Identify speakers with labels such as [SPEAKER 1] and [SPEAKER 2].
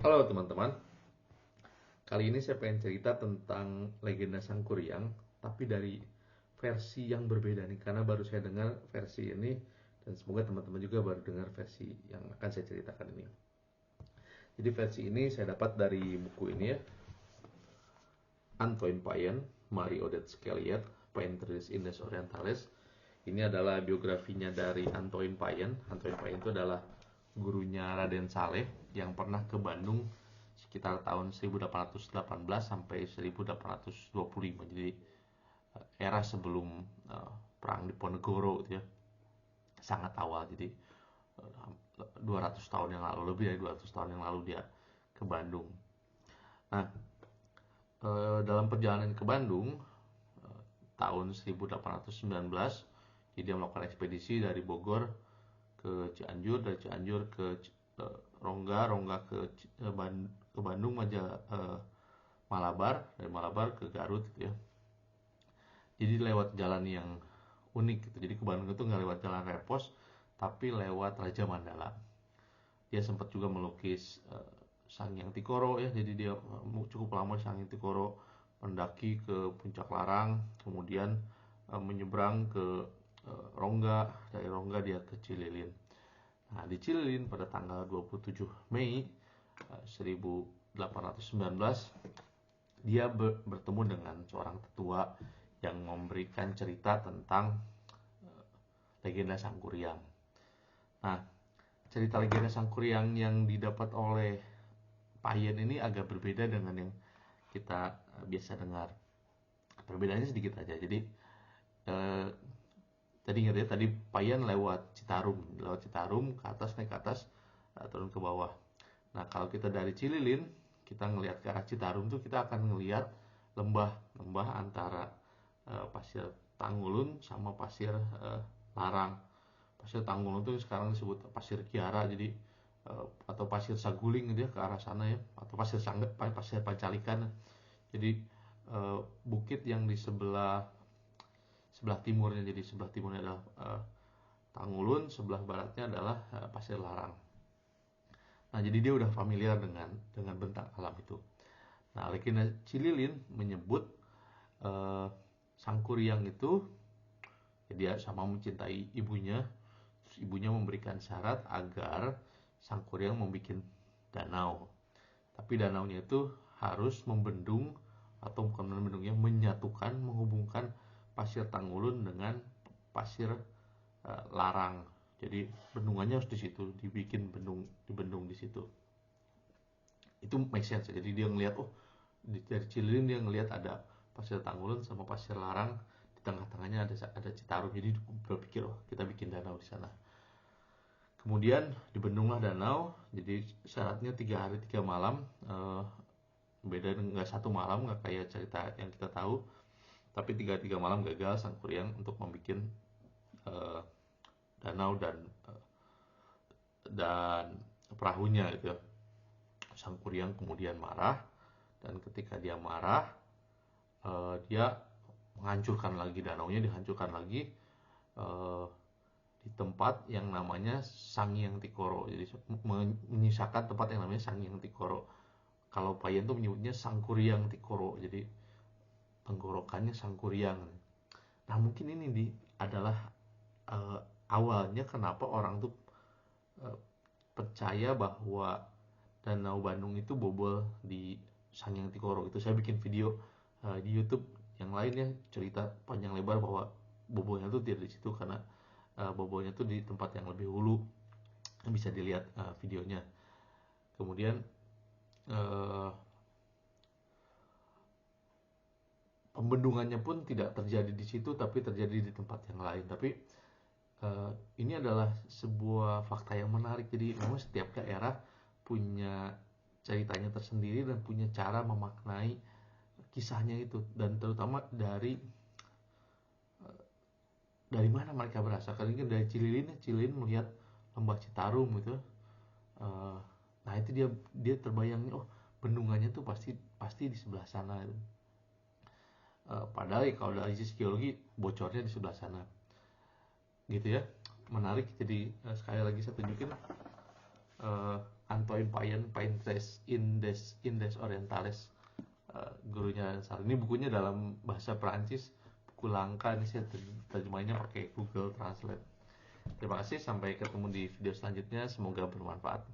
[SPEAKER 1] Halo teman-teman, kali ini saya pengen cerita tentang legenda Sangkuriang, tapi dari versi yang berbeda nih, karena baru saya dengar versi ini, dan semoga teman-teman juga baru dengar versi yang akan saya ceritakan ini. Jadi versi ini saya dapat dari buku ini ya, Antoine Payen, Marie Odette Scelliet, Painters Indes Orientales. Ini adalah biografinya dari Antoine Payen. Antoine Payen itu adalah gurunya Raden Saleh yang pernah ke Bandung sekitar tahun 1818 sampai 1825. Jadi era sebelum perang Diponegoro gitu ya. Sangat awal, jadi 200 tahun yang lalu, lebih dari 200 tahun yang lalu dia ke Bandung. Nah, dalam perjalanan ke Bandung tahun 1819, jadi dia melakukan ekspedisi dari Bogor ke Cianjur, dari Cianjur ke Rongga ke Bandung, Malabar, dari Malabar ke Garut gitu ya. Jadi lewat jalan yang unik gitu. Jadi ke Bandung itu nggak lewat jalan Repos, tapi lewat Raja Mandala. Dia sempat juga melukis Sangyang Tikoro ya. Jadi dia cukup lama di Sangyang Tikoro, mendaki ke Puncak Larang, kemudian menyeberang ke Rongga, dari Rongga dia ke Cililin. Nah, di Cililin pada tanggal 27 Mei 1819 dia bertemu dengan seorang tetua yang memberikan cerita tentang legenda Sangkuriang. Nah, cerita legenda Sangkuriang yang didapat oleh Payen ini agak berbeda dengan yang kita biasa dengar. Perbedaannya sedikit aja. Jadi tadi ingat ya, tadi Payen lewat Citarum ke atas, naik ke atas, turun ke bawah. Nah, kalau kita dari Cililin, kita ngelihat ke arah Citarum tuh kita akan ngelihat lembah antara pasir Tanggulun sama pasir Larang. Pasir Tanggulun itu sekarang disebut pasir Kiara, jadi atau pasir Saguling gitu ya, ke arah sana ya, atau pasir Pancalikan. Jadi bukit yang di sebelah timurnya, jadi sebelah timurnya adalah Tanggulun, sebelah baratnya adalah pasir Larang. Nah, jadi dia udah familiar dengan bentang alam itu. Nah, legenda Cililin menyebut Sangkuriang itu ya, dia sama mencintai ibunya. Terus ibunya memberikan syarat agar Sangkuriang membuat danau. Tapi danaunya itu harus membendung, atau bukan membendungnya, menghubungkan pasir Tanggulun dengan pasir Larang. Jadi bendungannya harus di situ, dibendung di situ. Itu make sense. Jadi dia ngelihat, dari Cililin dia ngelihat ada pasir Tanggulun sama pasir Larang, di tengah-tengahnya ada Citarum. Jadi berpikir, kita bikin danau di sana. Kemudian dibendunglah danau. Jadi syaratnya 3 hari 3 malam. Beda, nggak 1 malam, nggak kayak cerita yang kita tahu. Tapi 3 malam gagal Sangkuriang untuk membuat danau dan perahunya gitu. Sangkuriang kemudian marah, dan ketika dia marah, dia menghancurkan lagi danaunya, dihancurkan lagi di tempat yang namanya Sangyang Tikoro. Jadi menyisakan tempat yang namanya Sangyang Tikoro. Kalau Payen tuh menyebutnya Sangkuriang Tikoro, jadi tenggorokannya Sangkuriang. Nah, mungkin ini adalah awalnya kenapa orang tuh percaya bahwa Danau Bandung itu bobol di Sangyang Tikoro. Itu saya bikin video di YouTube yang lainnya, cerita panjang lebar bahwa bobolnya tuh tidak di situ, karena bobolnya tuh di tempat yang lebih hulu. Bisa dilihat videonya. Kemudian pembendungannya pun tidak terjadi di situ, tapi terjadi di tempat yang lain. Tapi ini adalah sebuah fakta yang menarik. Jadi memang setiap daerah punya ceritanya tersendiri dan punya cara memaknai kisahnya itu, dan terutama dari mana mereka berasal. Karena dari Cililin melihat lembah Citarum gitu. Nah, itu dia terbayang, bendungannya tuh pasti di sebelah sana. Padahal kalau dari sisi geologi bocornya di sebelah sana. Gitu ya, menarik. Jadi sekali lagi saya tunjukin Antoine Paintres Indes Orientales, gurunya Sal. Ini bukunya dalam bahasa Perancis, buku langka, ini saya terjemahnya pakai Google Translate. Terima kasih, sampai ketemu di video selanjutnya, semoga bermanfaat.